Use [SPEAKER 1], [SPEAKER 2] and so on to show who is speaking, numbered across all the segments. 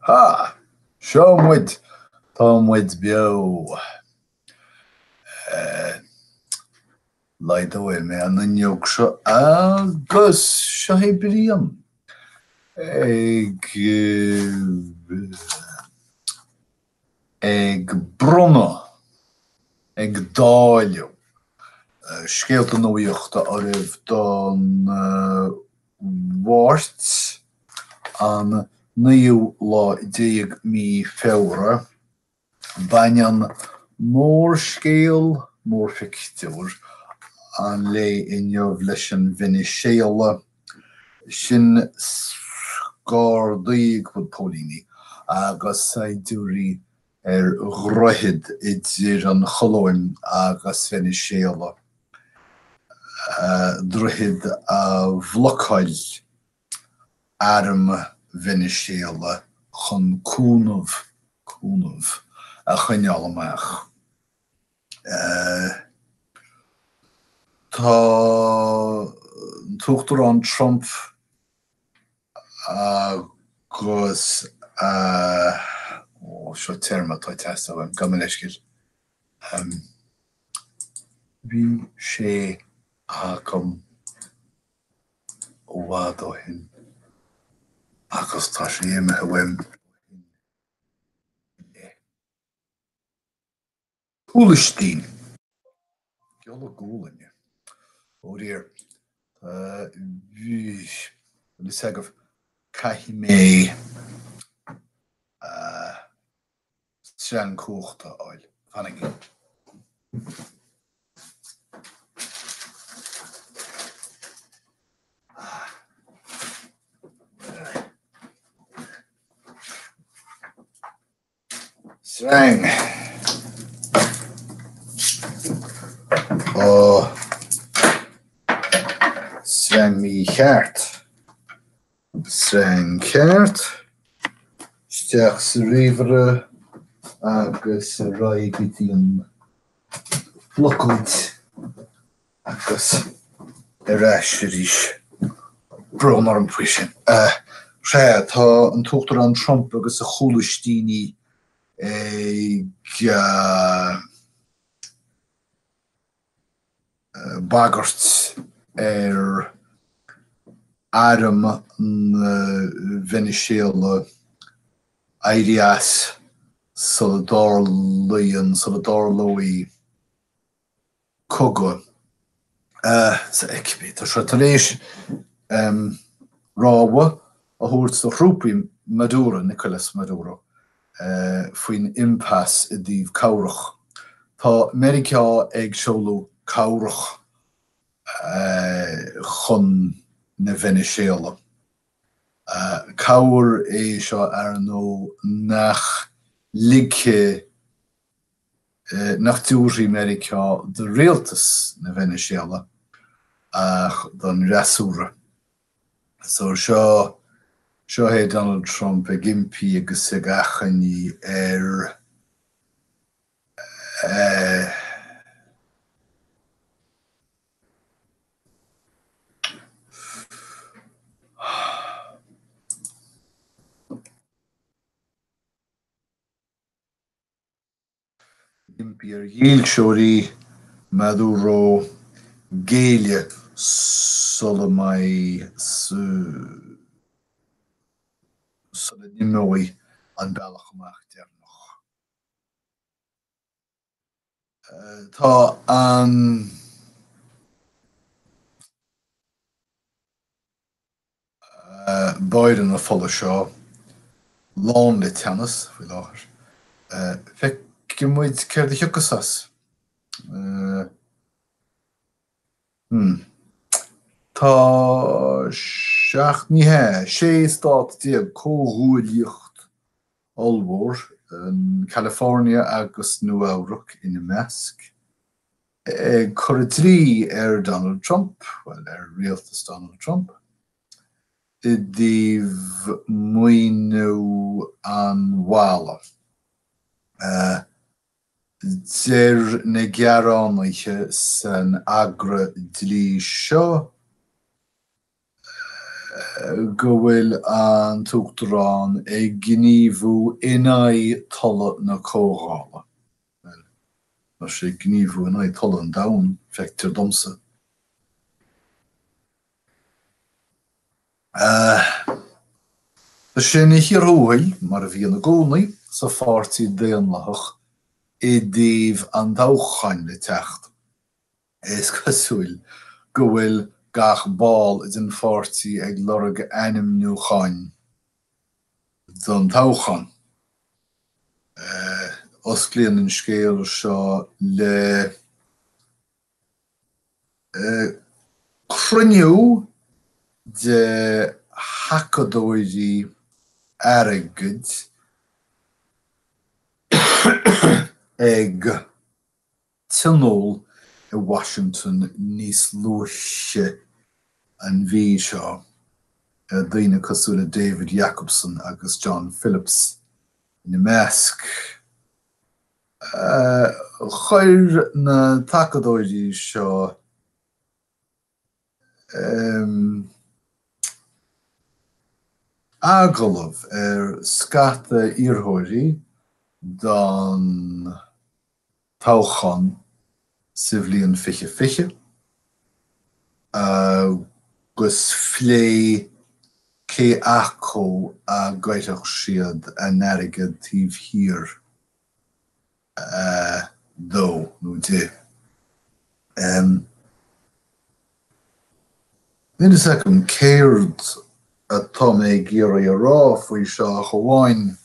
[SPEAKER 1] Ha! Siomwyd, Tomwyd bio. Laid away me an nyog sio agos sio hei briam. Eg brono. Eg dalio. Skeelt yn wychta arif don wart an niw la dig mi fewra. Banyan mór scéal, mór fictiúr an le inniu leis an Meiriceá sin scádaigh bud pólíní agus dúirí roiithid idir an cholóim agus Meiriceá. Druichid a bhlocáil arm Meiriceá chun cúnamh a chuineáil amach. Tá tuachtar an Trump agus seo terma tá testa bhaim gamma leiscil. Bhí sé agam óhád ó hin agus tá sé dhéimithe bhaim Ulstein. Gjolla goelanje. Hoor hier. Wil zeggen of kahime zijn kochte oil. Van ik. Streng. Streng mi cheart. Streng cheart. Steach sa rivere agus raig iti an flocult agus eisiris bron ar an puisin. Tá an tuachtar an Trump agus a cholastíní bagart Adam Meiriceá Aidias Solador Loi Kogo sa ekbi. Tá sé taléis ráha a húirt sa hrúpaí Maduro, Nicolas Maduro, faoin impas I dtíobh cabhrach. Tá Meiriceá ag seoladh cabhrach chun na Meiriceá. Cabhar é seo ar nó nach ligche nach dúirí Meiriceá de réaltas na Meiriceá ach don rasúra. So seo hé Donald Trump ag impi agus ag achanní impi díolseoirí Maduro géile sulla mai sulla nimói an bealach amach dearnach. Tá an Biden a fola seo lán le teannas bhfuil láthir. Feicimid céir de thiocasas. Tá seachníthe sé stát díobh cóghúilíocht olmhór in California agus Nuacht ina Measc. Chur trí Donald Trump, well rialtas Donald Trump, I dtíobh muoinú an Balla. Deir na gearánaiche san agra dlí seo go bhfuil an tuachtarán ag gníomhú inagh tolle na cógála. Mar sé gníomhú inagh tolle an domhan feictear domsa. Tá sin i hiarthúil mar a bhí na gcónaí sa pháirtí déanlach i dtaobh an dóchán le techt. Is cosúil go bhfuil gach ball is an pháirtí ag lorg ainm nuachtán don dóchán. Os bliain an scéal seo le cruinniú de hacadóidí airgid ag tinóil i Washington níos luaise an bhí seo. Daoine cosúla David Jacobson agus John Phillips in measc. Chuir na tacadóidí seo agalamh scata iarthóirí don tóchán sa bhliain fiche. Gus phlé cé acó a gaiteach siad an airgid tíobh hir dó nó dé. Níl second céird atá mé géirí a rá faoi seo chomháin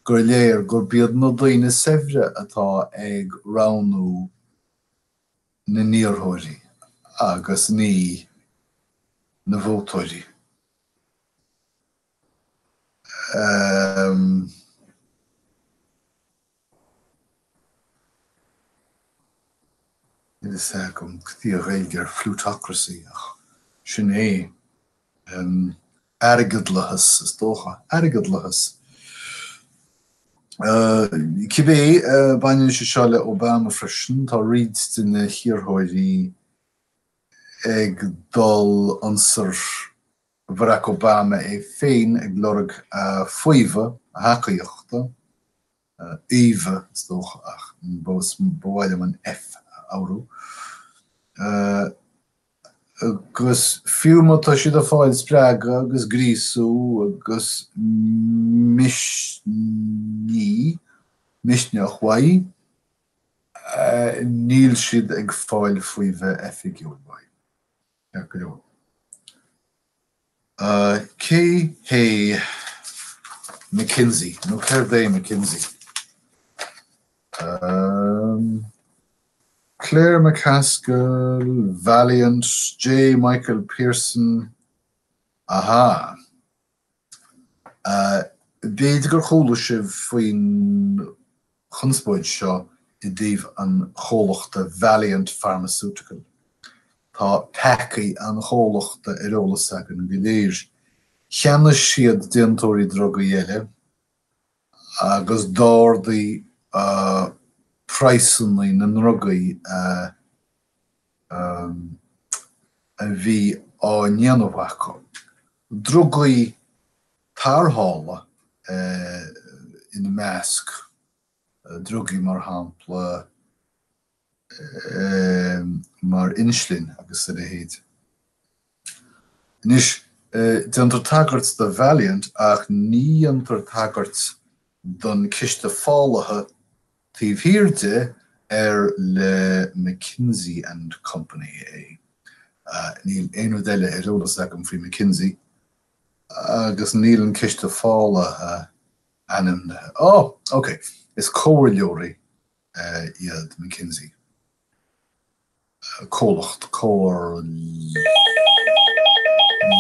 [SPEAKER 1] gur léir gur bead na daoine saibhre atá ag ránú na níorthóirí agus ní na bhótóirí. Níl second ctí a réigear plutocracy ach sin é airgidlachas is dócha, airgidlachas. Cibé bainne sé seo le Obama freisin tá riad duine hiarthóirí ag dul ansar Barack Obama é féin ag lorg fuomha a hacaíochta íomha is dócha ach bhhaile an F áú. Agus fiúma tá siad a fáil spreaga agus gríosú agus misneach waí níl siad ag fáil fuomha effigiúil waí. Cé é McKinsey, nó céir é McKinsey. Claire McCaskill, Valeant, J. Michael Pearson. Aha. Béad gur chóla sibh faoin chunspóid seo i dtaobh an chólachta Valeant Pharmaceutical. Tá pecaí an chólachta ar eolas agan go léir. Cheanna siad déantóirí Drugaí eile agus dáirdaí praisanaí na Drugaí a bhí á Nuacht. Drugaí tarthála in measc, Drugaí mar hampla mar inslin agus a héad. Nis dentar tagart de Valeant ach ní antar tagart don ciste fálathe tíobh hirirde le McKinsey and Company é. Níl éonú deile ar eolas agam faoi McKinsey agus níl an ciste fálathe anam. Oh, okay. Is cóirleoirí iad McKinsey. Cólacht, cóir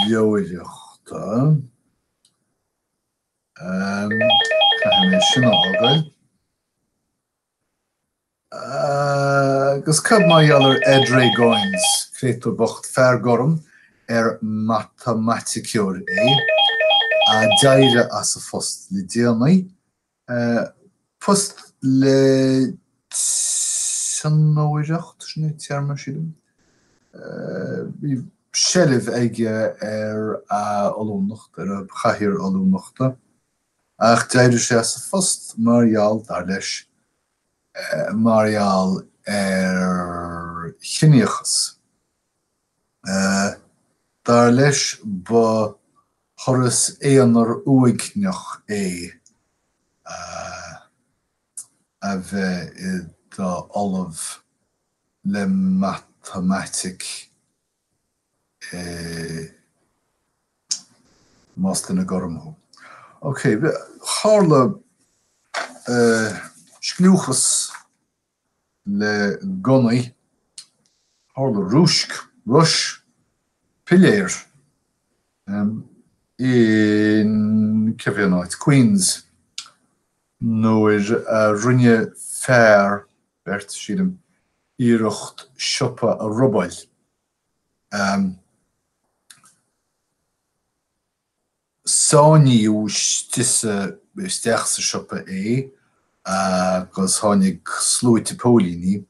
[SPEAKER 1] leoideachta. Caithfidh sin ágail. Agus cad mai allar Edre Goins, créatar bocht feargorm mathematiciúr é, a deire as a fost le déanaí. Post le sanóireacht, sinna tearma siadm. Shelf ige olúnacht chahir olúnachta. Ach deidir sé sa fust Marial dar leis Marial chineachas. Dar leis ba choras éanar uigneach a bheith I do Olive le mathematic más na gormó. Okay, Comhairle sclúchas le Gunnaí, Comhairle Rush, Piléir, in Cevianite, Queens, rinne fair, bert siadam, íireacht siopa a rubail. Sáinní stisa steach sa siopa agus tháinig slúite pólíní.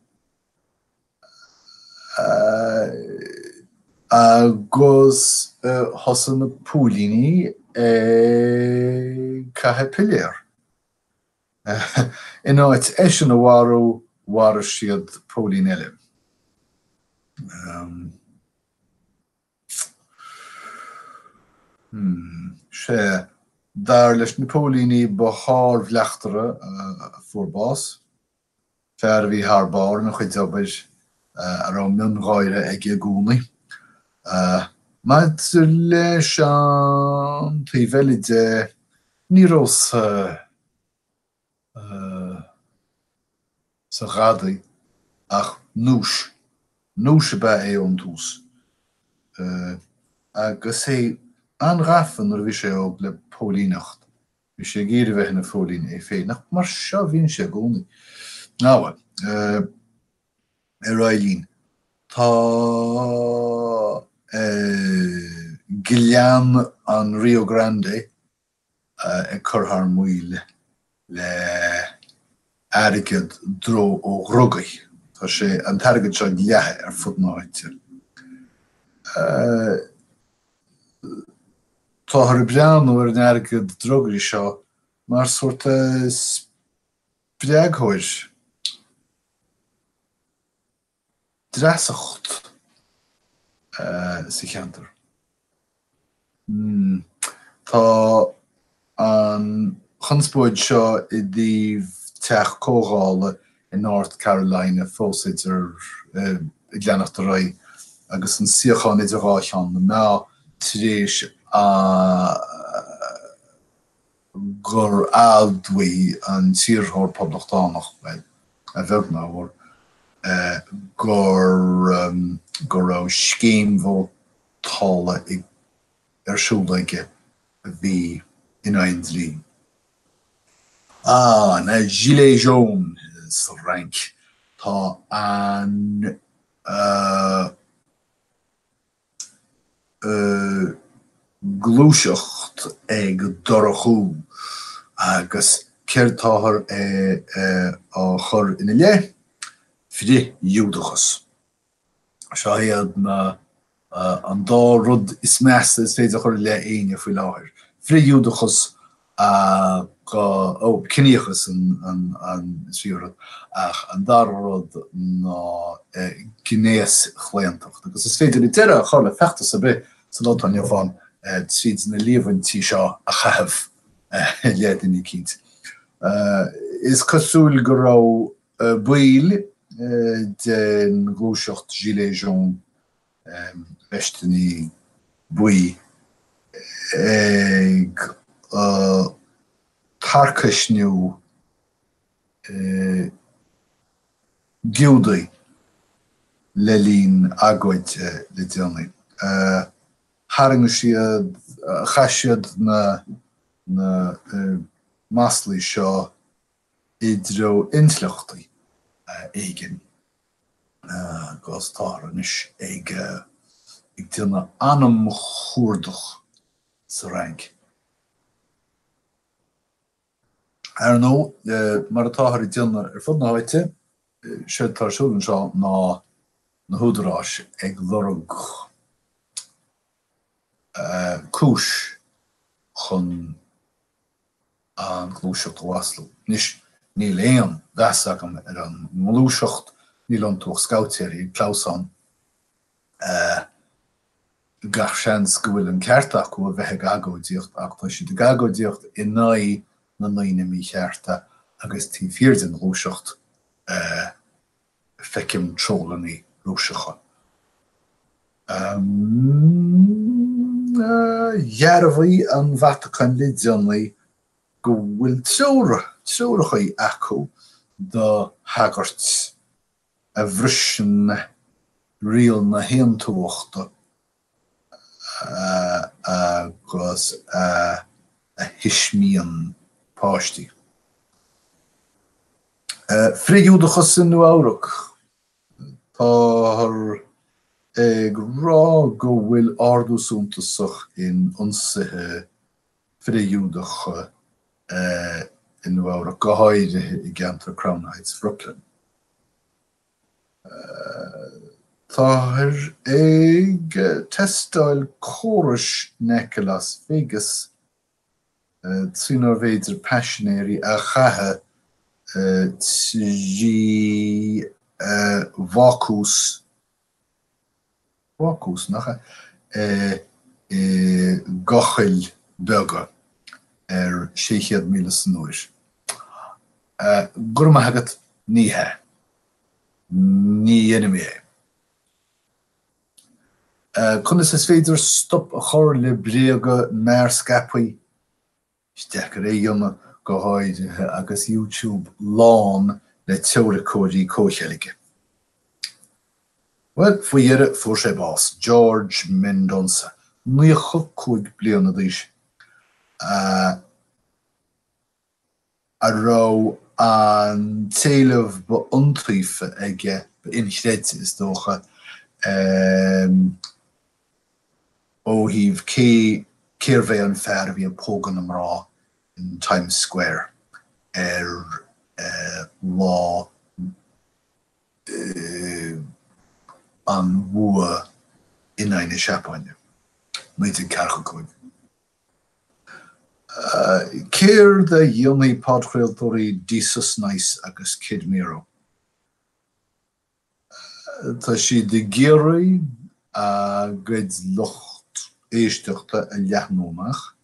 [SPEAKER 1] Agus hosan na pólíní cathe piléir. In áit eisiau na war siad pólín eile. Sé dar leis na pólíní ba thar bhleachtere fórbás. Fer bhí thar bar na chuid obair ará mion gáire ag a gúnaí. Maid leis an tí bheilide ní rós sa gadaí ach núis a bheith ón tús. Agus é an rafan ar bhí sé ó le pólínacht. Bhí sé géad bheith na pólín féinach mar seo bhíonn sé gúnaí. Náha, Railín, tá gillean an Rio Grande curthar muil le airgid dro ó Drugaí. Tá sé an targad seo leathe fud náite. Tá thar brean ó an airgid Drugaí seo mar sorta spreagthóir dreasacht sa cheantar. Tá an chunspóid seo I dtíobh teach Comhairle in North Carolina fósaid I gleannacht Drugaí agus an siocháin Drugaíchán na ná tréis gur aldwaí an tíorthóir poblachtánach a bheith náhar gur rá scéim bhó tála siúlaige a bhí in aindrí. Na gilet jaune sa rank. Tá an glúiseacht ag dorachú agus céir táthar á chur ina le frí dúdachas. Seo iad na an dá rud is measa is féidir chur le aine faoi láthir. Frí dúdachas cineachas an sríorad ach an dar rud ná gnéas chléantacht. Agus is féidir I deire chur le feachtas a bit sa lá an Iofán tríd na líomhaintí seo a chahabh léad in I cínt. Is cosúil go rá buil den glúiseacht gilet jaune beisteannaí buí ag tarcaisniú giúdaí le lín agóid le déanaí. Haring siad chaisiad na maslaí seo idró intleachtaí éigen gos táranis ag tína anam chúrdach sa rank. Nó mar atá I tína fud na háite sé tarsúlan seo ná na húdarráis ag lorug cúis chun an glúiseacht waslu. Ní léon bheasacham an mlúiseacht níl an tuach scoutséirí Clausan gach seans go bhfuil an ceartach go bheith gagóidíocht ach tá si de gagóidíocht in naí na naine mí chearta agus tí firdin glúiseacht fecim trolaní rúiseacha. Jarabhaí an Vatican le Johnny go bhfuil teorachaí acu do hagart a bhrisin rial na héantúachta agus a hismíon páistí. Friúdachas in Nuacht tá ag rá go bhfuil ardúsúntasach in ionsaithe friúdacha in Nuacht go háirithe I gceantar Crown Heights, Brooklyn. Tá ag testáil córais neice Las Vegas trínar bhéidir passionéirí a chathe tí Vacús nach gachail beaga 600 míle nuair. Gurma hagat níthe. Ní enemy. Conas is féidir stop a chur le bréaga mar scapaí steachar dionne go háirithe agus YouTube lán le teoracóirí cóchealaige. Well, fuiere voor sy baas, George Mendonça, 9 bliana dís. A rá an téileh ba ontrífe ige ba inchred is dócha ó híh céirvé an fear bhí an pógan am rá in Times Square lá an bhua in aine seapáine. Muid an carchacuig. Céir de dionnaí padchréaltóirí dísus nice agus Kid Miro. Tá si de géirí a grid lucht éisteachta a leathnónach.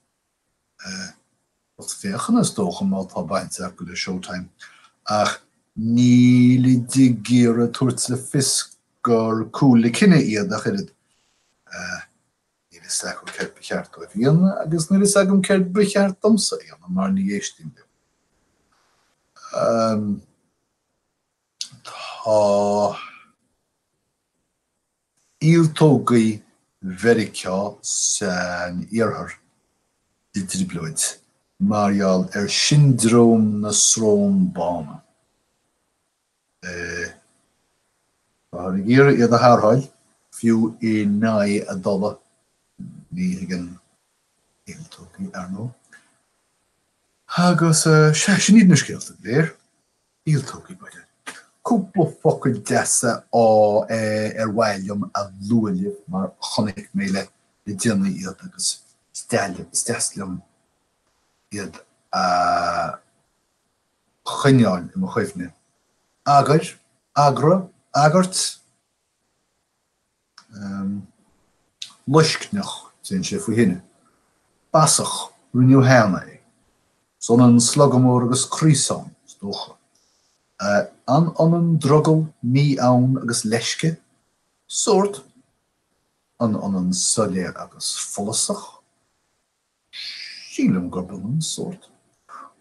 [SPEAKER 1] Wat féchan is dócha má tá bainte go le Showtime. Ach níl de géire tuairt le fisk gur cúla cinenne iad a chuid. Níl is agam ceir becheart ó bhíonna agus níl is agam ceir becheart domsa íonna mar ní éistín be. Tá íoltógaí Meiriceá san iarthar I dribleoid marall syndroom na srón bána. Har gíre iad a haarhail, fiú I nai a dolla, ní higan íoltógaí nó. Agus sin iad na scéalta léir, íoltógaí baide. Cúpla focail deasa á bhhailm a luailh mar chonig méile le déanaí iad agus steaslam iad a chuineáil I mo chuimhne. Agart, luiscneach sin sé faoi hinne. Basach riniu hána é. Son an slugamór agus crísán stócha. An drugel mí ann agus leisce, sort an soléir agus folasach. Sílam gorbun sort.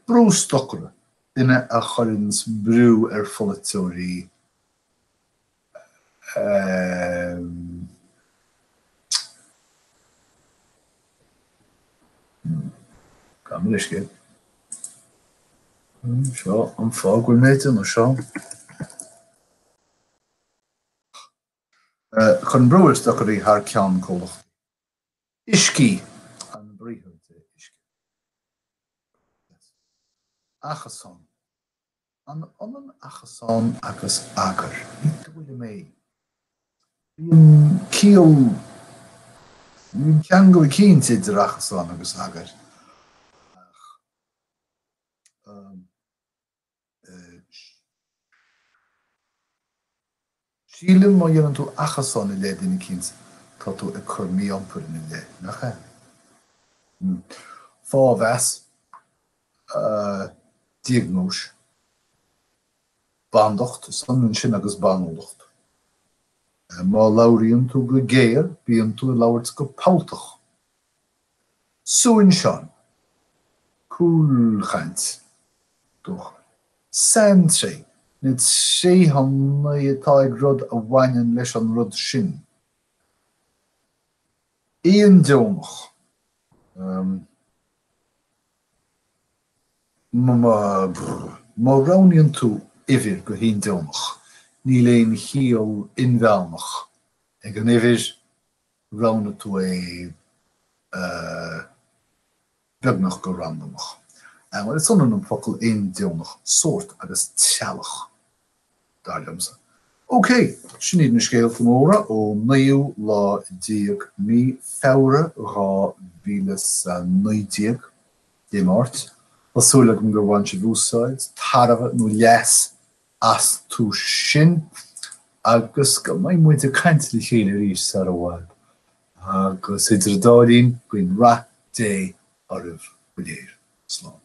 [SPEAKER 1] Brústokra duine a chorins brú folatóirí Gan leisce. Seo an fágúil méite nó seo. Chun breúir stochaí thar ceann cólacht. Iscí an bríthúte iscí. Achasán. An achasán agus agar. Ní bhfuil mé. Bhíon cíal cean go cín idir achasán agus agad. Sílim má dhéanann tú achasán I léad ina cíns tá tú ag chur míompar ina léad, nach é? Fá bheas diagnóis bandocht, sann sin agus banolacht. Má labhraíonn tú go géir, bíonn tú labhairt go páilteach. Súin seán, cúlchaint, doch. Santré, nid sé hanna atá ag rud a bhaineann leis an rud sin. Éon deomach. Má raníonn tú ifir go hín deomach. Ní léon chial inbhealmach. Ag an ifir rána tú beagnach go randomach. Well, it's on an focal in deomach soort agus tealach. Darlamsa. Okay, sinad na scéal fan óra ó 9 lá 10 mí feabhra rá bhílas 90 dé Mát. Tásúla go gur bhain si bhúsáid, tarabha nó leas as tú sin agus go maith muinte caintli chéile rís sa a bháil. Agus idir dáilín gwyn ra dé aribh budéir. Slán.